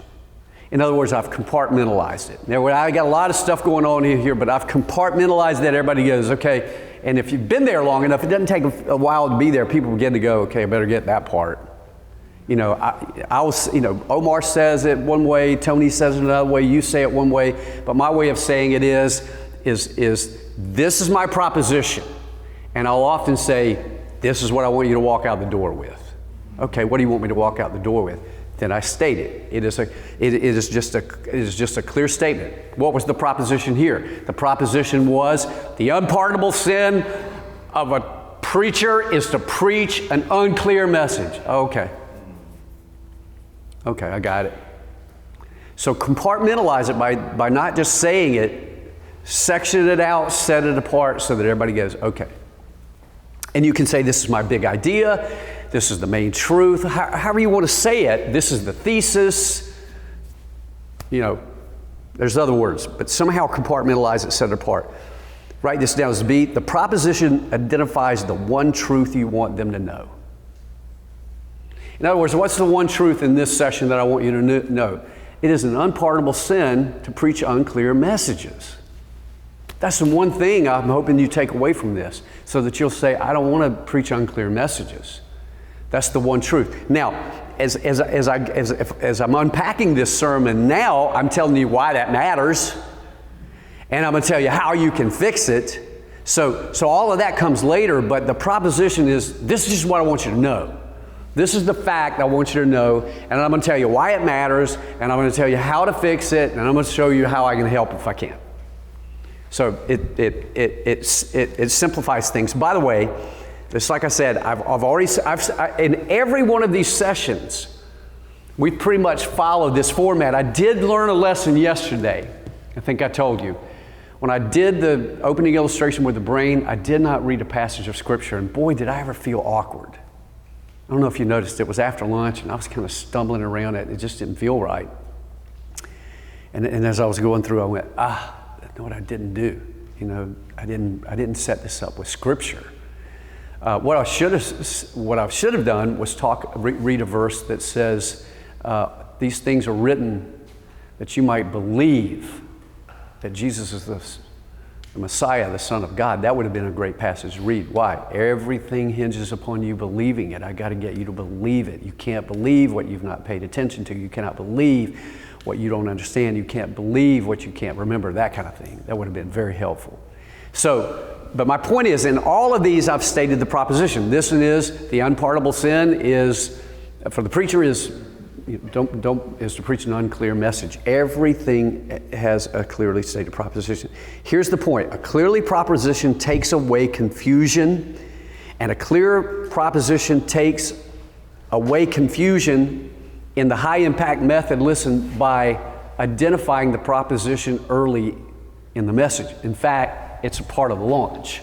[SPEAKER 1] In other words, I've compartmentalized it. Now, I got a lot of stuff going on here, but I've compartmentalized that. Everybody goes, okay. And if you've been there long enough, it doesn't take a while to be there. People begin to go, okay, I better get that part. You know, Omar says it one way, Tony says it another way, you say it one way, but my way of saying it is this is my proposition. And I'll often say, this is what I want you to walk out the door with. Okay, what do you want me to walk out the door with? Then I state it. It is just a clear statement. What was the proposition here? The proposition was the unpardonable sin of a preacher is to preach an unclear message. Okay, I got it. So compartmentalize it by not just saying it, section it out, set it apart so that everybody goes, okay. And you can say, this is my big idea. This is the main truth. However you want to say it, this is the thesis. You know, there's other words, but somehow compartmentalize it, set it apart. Write this down as B. The proposition identifies the one truth you want them to know. In other words, what's the one truth in this session that I want you to know? It is an unpardonable sin to preach unclear messages. That's the one thing I'm hoping you take away from this, so that you'll say, I don't want to preach unclear messages. That's the one truth. Now, as I'm unpacking this sermon now, I'm telling you why that matters, and I'm going to tell you how you can fix it. So all of that comes later, but the proposition is, this is just what I want you to know. This is the fact I want you to know, and I'm going to tell you why it matters, and I'm going to tell you how to fix it, and I'm going to show you how I can help if I can. So it simplifies things. By the way, just like I said, in every one of these sessions, we pretty much followed this format. I did learn a lesson yesterday. I think I told you. When I did the opening illustration with the brain, I did not read a passage of Scripture, and boy, did I ever feel awkward. I don't know if you noticed, it was after lunch, and I was kind of stumbling around it. It just didn't feel right. And as I was going through, I went, I know what I didn't do. You know, I didn't set this up with Scripture. What I should have done was read a verse that says, these things are written that you might believe that Jesus is the Messiah, the Son of God. That would have been a great passage to read. Why? Everything hinges upon you believing it. I got to get you to believe it. You can't believe what you've not paid attention to. You cannot believe what you don't understand. You can't believe what you can't remember, that kind of thing. That would have been very helpful. But my point is, in all of these, I've stated the proposition. This one is, the unpardonable sin is, for the preacher, is to preach an unclear message. Everything has a clearly stated proposition. Here's the point. A clearly proposition takes away confusion, and a clear proposition takes away confusion in the high impact method, listen, by identifying the proposition early in the message. In fact, it's a part of the launch.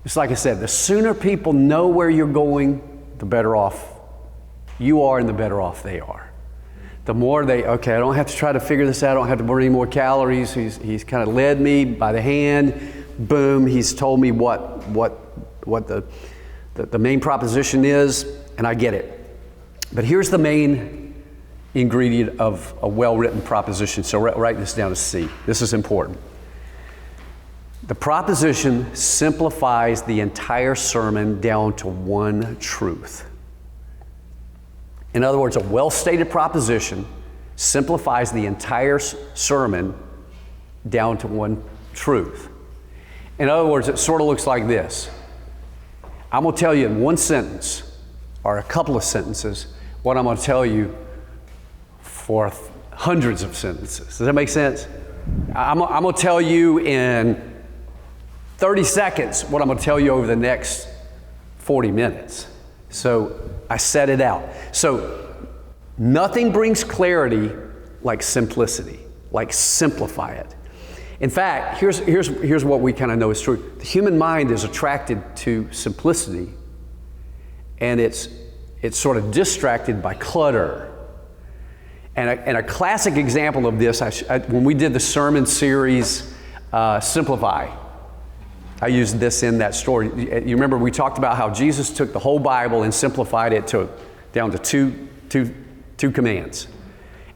[SPEAKER 1] It's like I said, the sooner people know where you're going, the better off you are and the better off they are. The more okay, I don't have to try to figure this out. I don't have to burn any more calories. He's kind of led me by the hand. Boom, he's told me what the main proposition is, and I get it. But here's the main ingredient of a well-written proposition. So write this down as C. This is important. The proposition simplifies the entire sermon down to one truth. In other words, a well-stated proposition simplifies the entire sermon down to one truth. In other words, it sort of looks like this. I'm going to tell you in one sentence, or a couple of sentences, what I'm going to tell you for hundreds of sentences. Does that make sense? I'm going to tell you in 30 seconds what I'm going to tell you over the next 40 minutes. So I set it out. So nothing brings clarity like simplicity, like simplify it. In fact, here's what we kind of know is true. The human mind is attracted to simplicity, and it's sort of distracted by clutter. And a classic example of this, when we did the sermon series, Simplify, I used this in that story. You remember we talked about how Jesus took the whole Bible and simplified it down to two commands.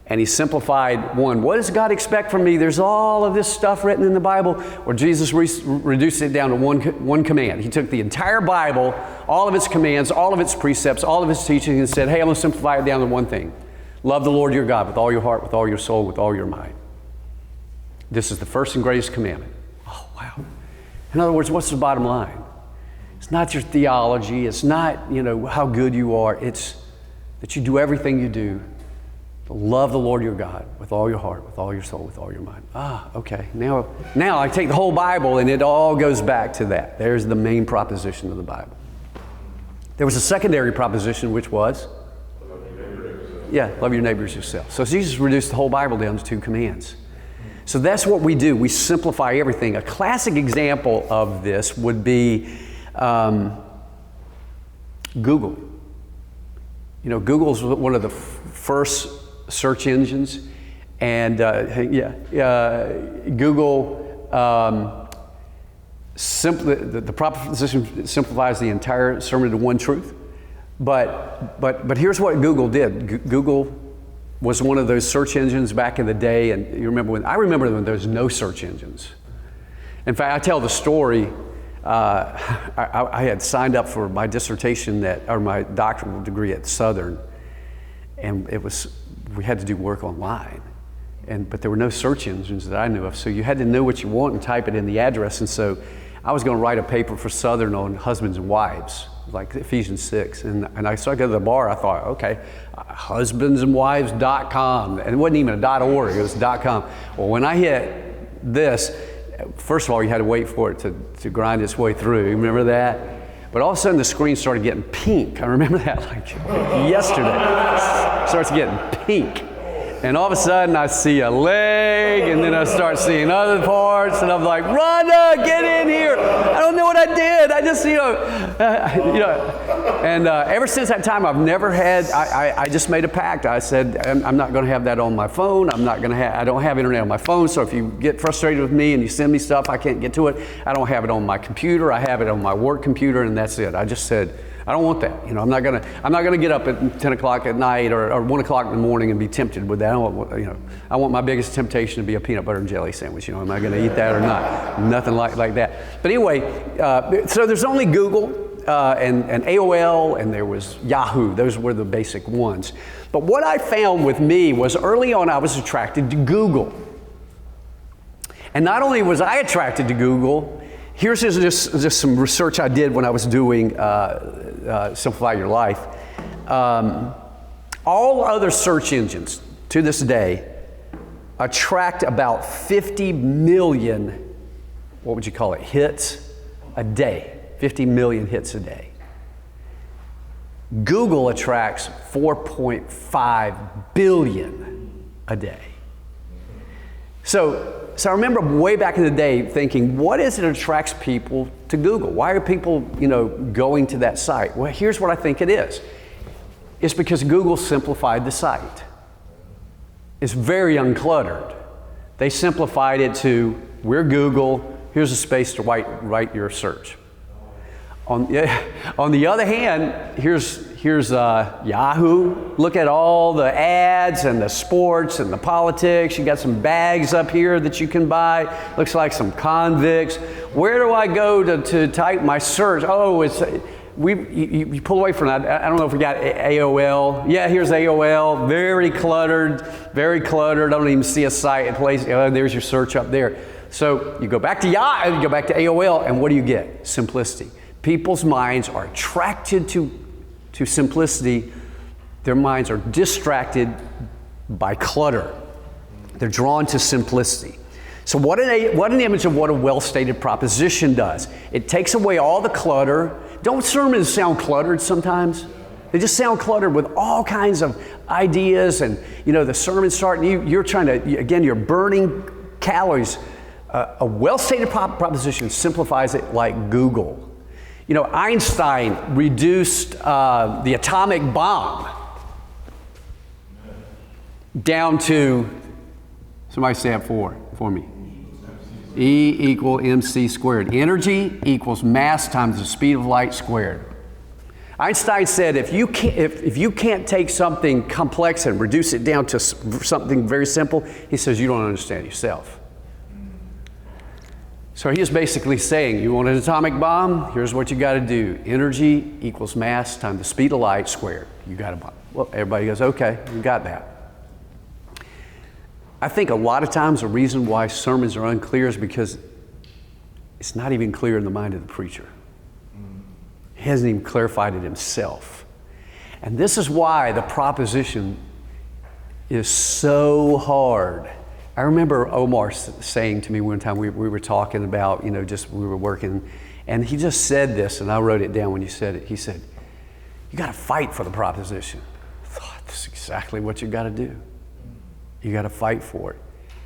[SPEAKER 1] And he simplified one. What does God expect from me? There's all of this stuff written in the Bible. Or Jesus reduced it down to one command. He took the entire Bible, all of its commands, all of its precepts, all of its teachings, and said, hey, I'm going to simplify it down to one thing. Love the Lord your God with all your heart, with all your soul, with all your mind. This is the first and greatest commandment. Oh, wow. In other words, what's the bottom line? It's not your theology. It's not, how good you are. It's that you do everything you do to love the Lord your God with all your heart, with all your soul, with all your mind. Okay. Now I take the whole Bible and it all goes back to that. There's the main proposition of the Bible. There was a secondary proposition, which was? Love your neighbors yourself. So Jesus reduced the whole Bible down to 2 commands. So that's what we do. We simplify everything. A classic example of this would be Google. Google's one of the first search engines, and Google the proposition simplifies the entire sermon to one truth. But here's what Google did. Google was one of those search engines back in the day, and I remember when there was no search engines. In fact, I tell the story. I had signed up for my dissertation or my doctoral degree at Southern, and we had to do work online, but there were no search engines that I knew of. So you had to know what you want and type it in the address. And so I was going to write a paper for Southern on husbands and wives, like Ephesians 6. So I go to the bar. I thought, okay, husbandsandwives.com, and it wasn't even a .org. It was .com. Well, when I hit this, first of all, you had to wait for it to grind its way through. You remember that? But all of a sudden, the screen started getting pink. I remember that like yesterday. It starts getting pink. And all of a sudden, I see a leg, and then I start seeing other parts, and I'm like, Rhonda, get in here. I don't know what I did. I just, And ever since that time, I've never had, I just made a pact. I said, I'm not going to have that on my phone. I don't have internet on my phone, so if you get frustrated with me and you send me stuff, I can't get to it. I don't have it on my computer. I have it on my work computer, and that's it. I just said, I don't want that. I'm not gonna get up at 10 o'clock at night or 1 o'clock in the morning and be tempted with that. I want my biggest temptation to be a peanut butter and jelly sandwich. Am I gonna eat that or not? Nothing like that. But anyway, so there's only Google and AOL, and there was Yahoo. Those were the basic ones. But what I found with me was early on I was attracted to Google. And not only was I attracted to Google, here's just some research I did when I was doing Simplify Your Life. All other search engines to this day attract about 50 million, what would you call it, hits a day. 50 million hits a day. Google attracts 4.5 billion a day. So I remember way back in the day thinking, what is it that attracts people to Google? Why are people, going to that site? Well, here's what I think it is. It's because Google simplified the site. It's very uncluttered. They simplified it to, we're Google, here's a space to write your search. On the other hand, here's Yahoo. Look at all the ads and the sports and the politics. You got some bags up here that you can buy. Looks like some convicts. Where do I go to type my search? Oh, you pull away from that. I don't know if we got AOL. Yeah, here's AOL. Very cluttered. Very cluttered. I don't even see a site in place. There's your search up there. So you go back to Yahoo, you go back to AOL, and what do you get? Simplicity. People's minds are attracted to simplicity. Their minds are distracted by clutter. They're drawn to simplicity. So what an image of what a well-stated proposition does. It takes away all the clutter. Don't sermons sound cluttered sometimes? They just sound cluttered with all kinds of ideas, and the sermon starting, you're trying to, again, you're burning calories. A well-stated proposition simplifies it like Google. Einstein reduced the atomic bomb down to, somebody say it for me. E equal mc squared. Energy equals mass times the speed of light squared. Einstein said if you can't take something complex and reduce it down to something very simple, he says you don't understand yourself. So he is basically saying, you want an atomic bomb? Here's what you got to do. Energy equals mass times the speed of light squared. You got a bomb. Well, everybody goes, okay, you got that. I think a lot of times the reason why sermons are unclear is because it's not even clear in the mind of the preacher. He hasn't even clarified it himself. And this is why the proposition is so hard. I remember Omar saying to me one time, we were talking about, we were working, and he just said this, and I wrote it down when you said it. He said, you got to fight for the proposition. I thought, that's exactly what you got to do. You got to fight for it.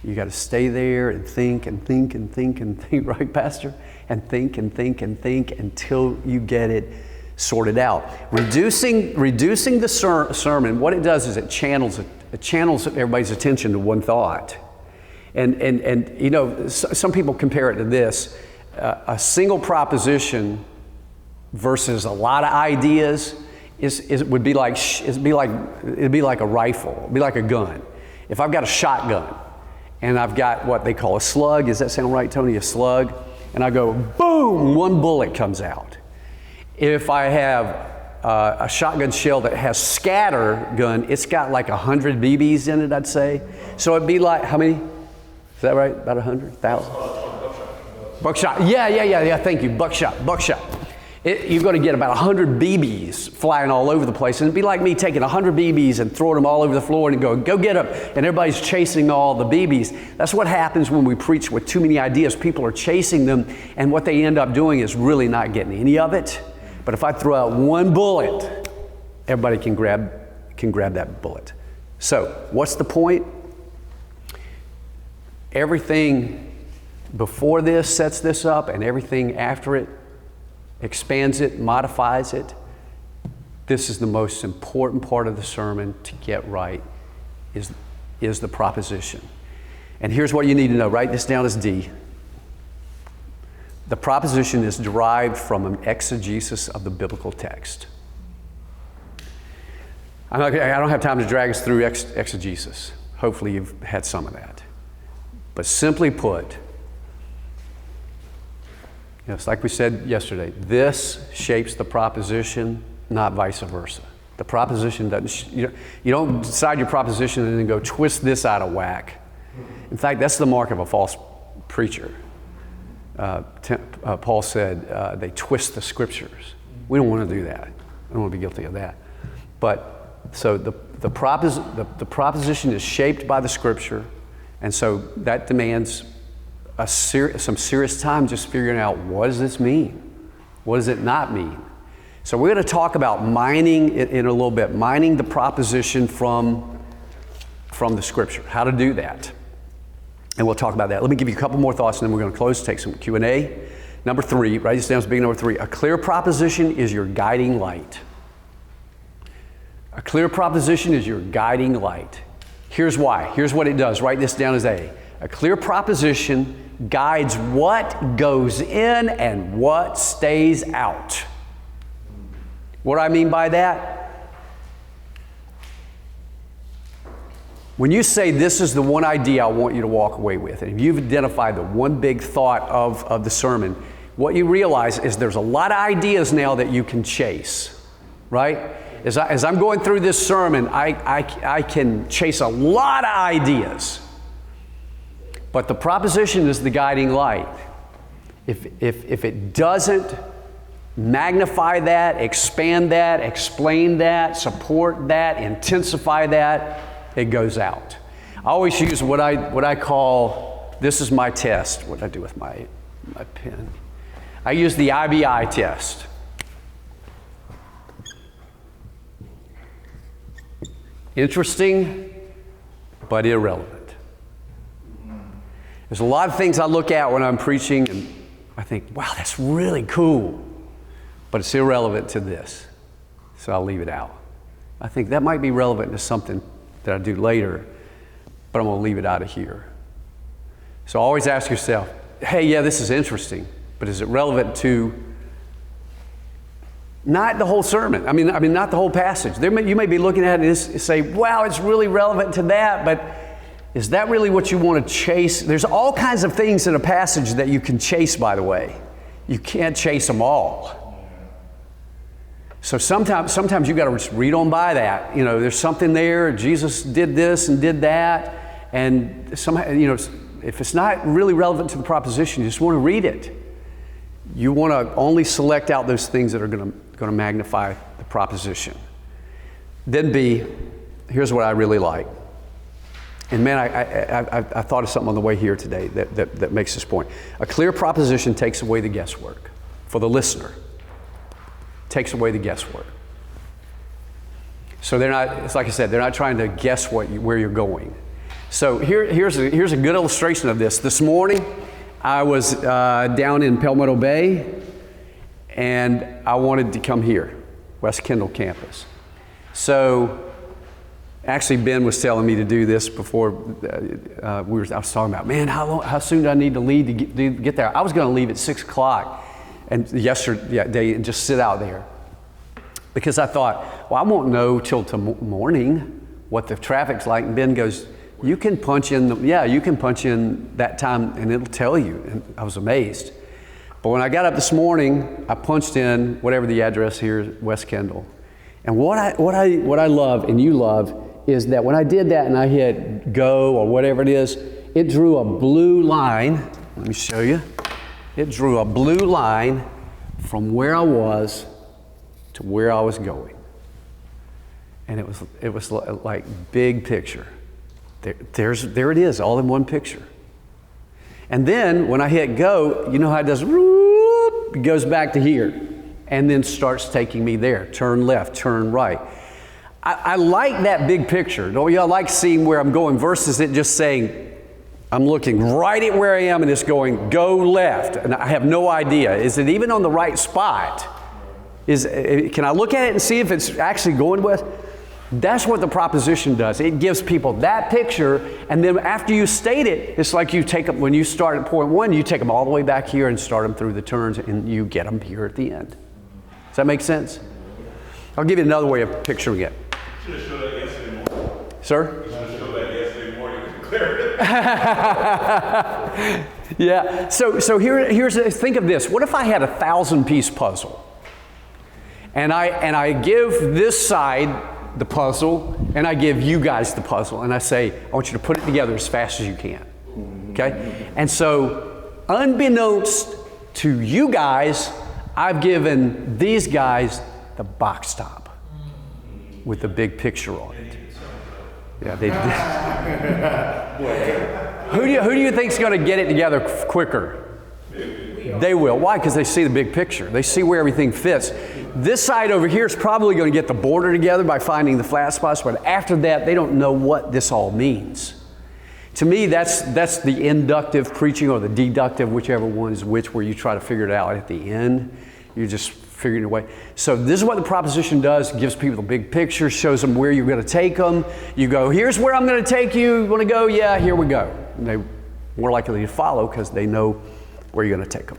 [SPEAKER 1] You got to stay there and think and think and think and think, right, Pastor? And think and think and think until you get it sorted out. Reducing the sermon, what it does is it channels everybody's attention to one thought. And some people compare it to this: a single proposition versus a lot of ideas it'd be like a rifle, it'd be like a gun. If I've got a shotgun and I've got what they call a slug, does that sound right, Tony? A slug, and I go boom, one bullet comes out. If I have a shotgun shell that has scatter gun, it's got like 100 BBs in it, I'd say. So it'd be like, how many? Is that right? About 100,000? Buckshot. Yeah. Thank you. Buckshot. You're going to get about 100 BBs flying all over the place. And it'd be like me taking 100 BBs and throwing them all over the floor and go get them. And everybody's chasing all the BBs. That's what happens when we preach with too many ideas. People are chasing them, and what they end up doing is really not getting any of it. But if I throw out one bullet, everybody can grab that bullet. So what's the point? Everything before this sets this up, and everything after it expands it, modifies it. This is the most important part of the sermon to get right, is the proposition. And here's what you need to know. Write this down as D. The proposition is derived from an exegesis of the biblical text. I don't have time to drag us through exegesis. Hopefully you've had some of that. But simply put, it's like we said yesterday, this shapes the proposition, not vice versa. The proposition doesn't, you don't decide your proposition and then go twist this out of whack. In fact, that's the mark of a false preacher. Paul said they twist the scriptures. We don't want to do that. I don't want to be guilty of that. But so the proposition is shaped by the scripture, and so that demands some serious time just figuring out, what does this mean? What does it not mean? So we're going to talk about mining in a little bit, mining the proposition from the scripture, how to do that. And we'll talk about that. Let me give you a couple more thoughts, and then we're going to close, take some Q&A. Number 3, write this down as being number 3. A clear proposition is your guiding light. A clear proposition is your guiding light. Here's why. Here's what it does. Write this down as A. A clear proposition guides what goes in and what stays out. What do I mean by that? When you say this is the one idea I want you to walk away with, and if you've identified the one big thought of the sermon, what you realize is there's a lot of ideas now that you can chase, right? As I'm going through this sermon, I can chase a lot of ideas. But the proposition is the guiding light. If it doesn't magnify that, expand that, explain that, support that, intensify that, it goes out. I always use what I call, this is my test. What do I do with my pen? I use the IBI test. Interesting, but irrelevant. There's a lot of things I look at when I'm preaching and I think, wow, that's really cool, but it's irrelevant to this, so I'll leave it out. I think that might be relevant to something that I do later, but I'm going to leave it out of here. So always ask yourself, hey, yeah, this is interesting, but is it relevant to not the whole sermon? I mean, not the whole passage. You may be looking at it and say, wow, it's really relevant to that, but is that really what you want to chase? There's all kinds of things in a passage that you can chase, by the way. You can't chase them all. So sometimes you got to just read on by that. You know, there's something there. Jesus did this and did that, and somehow, you know, if it's not really relevant to the proposition, you just want to read it. You want to only select out those things that are going to magnify the proposition. Then B, here's what I really like. And man, I thought of something on the way here today that makes this point. A clear proposition takes away the guesswork for the listener. Takes away the guesswork. So it's like I said, they're not trying to guess where you're going. So here's a good illustration of this. This morning, I was down in Palmetto Bay, and I wanted to come here, West Kendall campus. So actually, Ben was telling me to do this before I was talking about, man, how soon do I need to leave to get there? I was going to leave at 6 o'clock. And yesterday, and just sit out there. Because I thought, well, I won't know till morning what the traffic's like. And Ben goes, you can punch in that time and it'll tell you. And I was amazed. But when I got up this morning, I punched in whatever the address here is, West Kendall. And what I love and you love is that when I did that and I hit go or whatever it is, it drew a blue line. Let me show you. It drew a blue line from where I was to where I was going. And it was like big picture. There it is, all in one picture. And then when I hit go, you know how it does, it goes back to here and then starts taking me there. Turn left, turn right. I like that big picture. Don't you? I like seeing where I'm going versus it just saying, I'm looking right at where I am and it's going, go left. And I have no idea. Is it even on the right spot? Can I look at it and see if it's actually going west? That's what the proposition does. It gives people that picture, and then after you state it, it's like you take them, when you start at point 1, you take them all the way back here and start them through the turns, and you get them here at the end. Does that make sense? I'll give you another way of picturing it.
[SPEAKER 5] Should have showed that yesterday morning.
[SPEAKER 1] Sir?
[SPEAKER 5] You should have showed that yesterday morning. It was clear.
[SPEAKER 1] Yeah. So here's think of this. What if I had a 1,000-piece puzzle, and I give this side the puzzle, and I give you guys the puzzle, and I say, I want you to put it together as fast as you can. Okay? And so, unbeknownst to you guys, I've given these guys the box top with the big picture on it. Yeah, they did. Who do you think's going to get it together quicker? They will. Why? Because they see the big picture. They see where everything fits. This side over here is probably going to get the border together by finding the flat spots, but after that, they don't know what this all means. To me, that's the inductive preaching or the deductive, whichever one is which, where you try to figure it out at the end. You're just figuring it away. So this is what the proposition does. It gives people the big picture, shows them where you're going to take them. You go, here's where I'm going to take you. You want to go? Yeah, here we go. And they're more likely to follow because they know where you're going to take them.